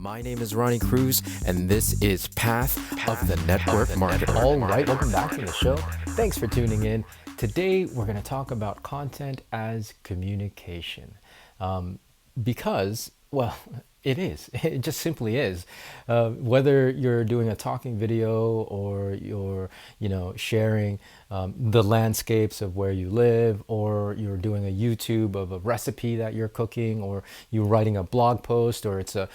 My name is Ronnie Cruz, and this is Path of the Network Marketer. All right, welcome back to the show. Thanks for tuning in. Today, we're going to talk about content as communication. Because, well, it is. It just simply is. Whether you're doing a talking video or you're, sharing the landscapes of where you live, or you're doing a YouTube of a recipe that you're cooking, or you're writing a blog post, or it's a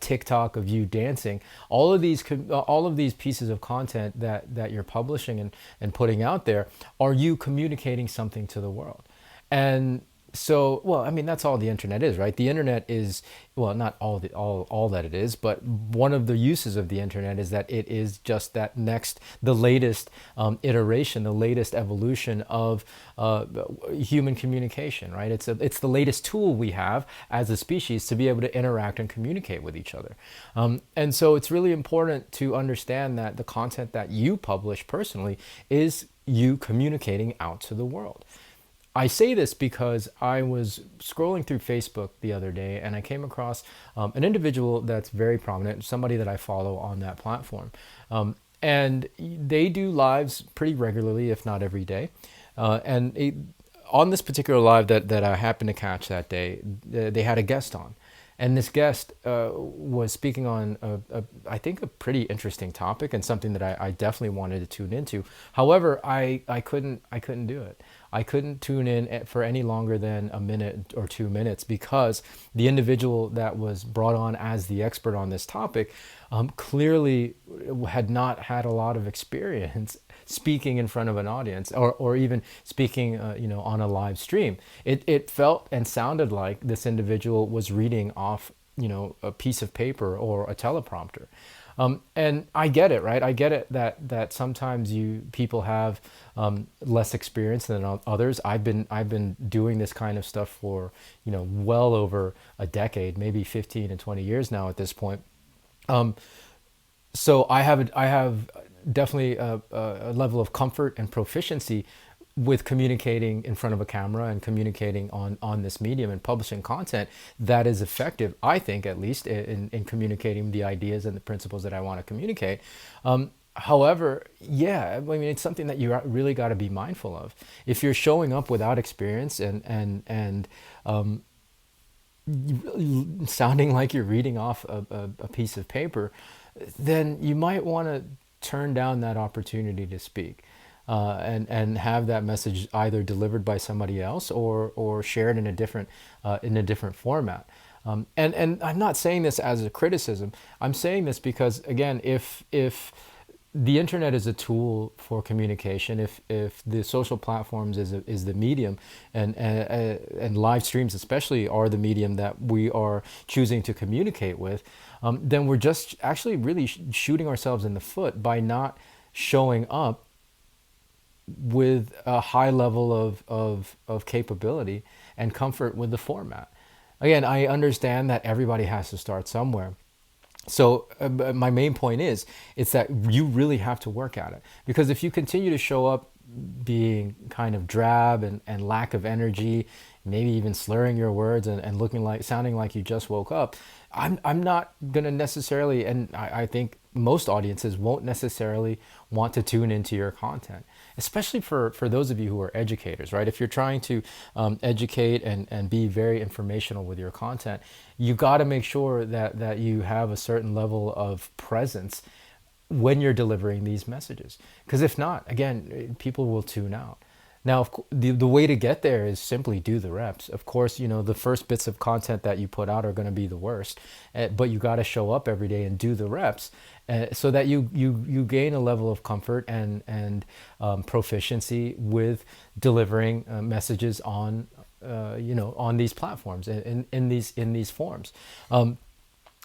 TikTok of you dancing. All of these pieces of content that you're publishing and putting out there, are you communicating something to the world? And so, well, I mean, that's all the internet is, right? The internet is, well, not all that it is, but one of the uses of the internet is that it is just the latest iteration, the latest evolution of human communication, right? It's the latest tool we have as a species to be able to interact and communicate with each other. And so it's really important to understand that the content that you publish personally is you communicating out to the world. I say this because I was scrolling through Facebook the other day and I came across an individual that's very prominent, somebody that I follow on that platform. And they do lives pretty regularly, if not every day. On this particular live that I happened to catch that day, they had a guest on. And this guest was speaking on, I think, a pretty interesting topic and something that I definitely wanted to tune into. However, I couldn't do it. I couldn't tune in for any longer than a minute or 2 minutes because the individual that was brought on as the expert on this topic clearly had not had a lot of experience speaking in front of an audience or even speaking on a live stream. It felt and sounded like this individual was reading off a piece of paper or a teleprompter. And I get it, right? I get it that sometimes people have less experience than others. I've been doing this kind of stuff for well over a decade, maybe 15 and 20 years now at this point. So I have definitely a level of comfort and proficiency with communicating in front of a camera and communicating on this medium and publishing content that is effective, I think, at least in communicating the ideas and the principles that I want to communicate. However, yeah, I mean, it's something that you really got to be mindful of. If you're showing up without experience and sounding like you're reading off a piece of paper, then you might want to turn down that opportunity to speak. And have that message either delivered by somebody else or shared in a different format. And I'm not saying this as a criticism. I'm saying this because, again, if the internet is a tool for communication, if the social platforms is the medium, and live streams especially are the medium that we are choosing to communicate with, then we're just actually really shooting ourselves in the foot by not showing up with a high level of capability and comfort with the format. Again, I understand that everybody has to start somewhere. So my main point is, it's that you really have to work at it. Because if you continue to show up being kind of drab and lack of energy, maybe even slurring your words and sounding like you just woke up, I'm not going to necessarily, and I think most audiences won't necessarily want to tune into your content, especially for those of you who are educators, right? If you're trying to educate and be very informational with your content, you got to make sure that you have a certain level of presence when you're delivering these messages. Because if not, again, people will tune out. Now, the way to get there is simply do the reps. Of course, the first bits of content that you put out are going to be the worst, but you got to show up every day and do the reps so that you gain a level of comfort and proficiency with delivering messages on these platforms in these forms.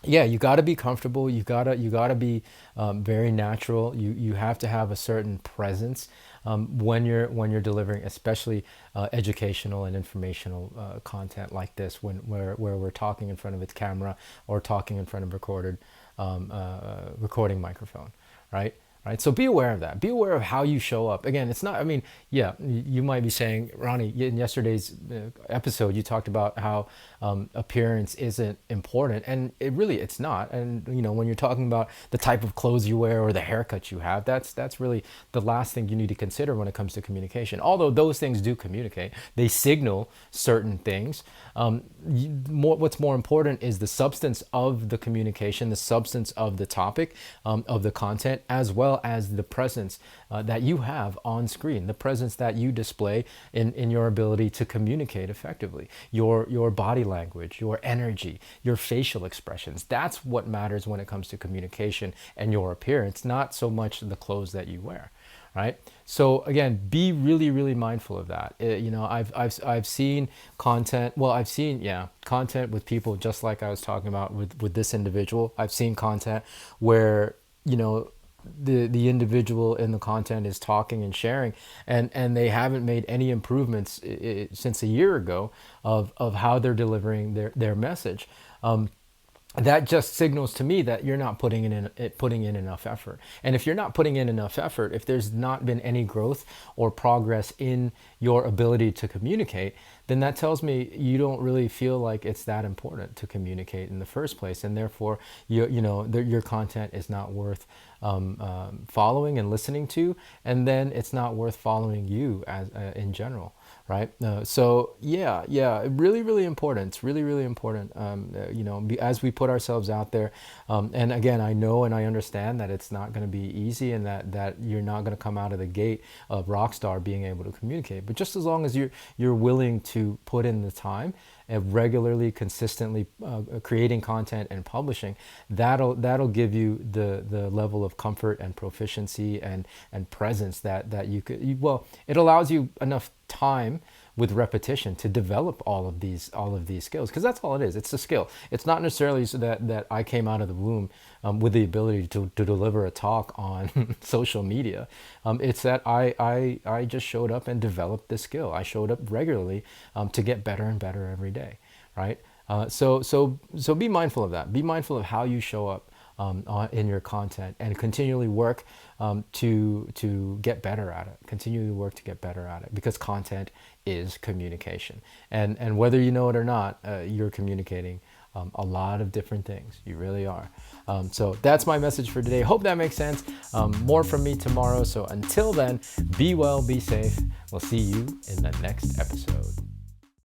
Yeah, you got to be comfortable. You gotta be very natural. You have to have a certain presence when you're delivering, especially educational and informational content like this, where we're talking in front of its camera or talking in front of recording microphone, right? right? So be aware of that. Be aware of how you show up. Again, it's not, I mean, yeah, you might be saying, Ronnie, in yesterday's episode, you talked about how appearance isn't important, and it's not. And when you're talking about the type of clothes you wear or the haircut you have, that's really the last thing you need to consider when it comes to communication. Although those things do communicate, they signal certain things. What's more important is the substance of the communication, the substance of the topic, of the content, as well as the presence that you have on screen, the presence that you display in your ability to communicate effectively, your body language, your energy, your facial expressions. That's what matters when it comes to communication and your appearance, not so much the clothes that you wear. Right. So again, be really, really mindful of that. I've seen content. Well, I've seen content with people just like I was talking about with this individual. I've seen content where the individual in the content is talking and sharing, and they haven't made any improvements since a year ago of how they're delivering their message. That just signals to me that you're not putting in enough effort. And if you're not putting in enough effort, if there's not been any growth or progress in your ability to communicate, then that tells me you don't really feel like it's that important to communicate in the first place, and therefore your content is not worth following and listening to, and then it's not worth following you as in general. Right. Really, really important. It's really, really important. As we put ourselves out there, and again, I know and I understand that it's not going to be easy, and that you're not going to come out of the gate of rock star being able to communicate. But just as long as you're willing to put in the time and regularly, consistently creating content and publishing, that'll give you the level of comfort and proficiency and presence that you could. It allows you enough time with repetition to develop all of these skills, because that's all it is. It's a skill. It's not necessarily so that I came out of the womb with the ability to deliver a talk on social media. It's that I just showed up and developed this skill. I showed up regularly to get better and better every day, right? So be mindful of that. Be mindful of how you show up in your content, and continually work to get better at it. Continually work to get better at it, because content is communication, and whether you know it or not, you're communicating a lot of different things. You really are. So that's my message for today. Hope that makes sense. More from me tomorrow. So until then, be well, be safe. We'll see you in the next episode.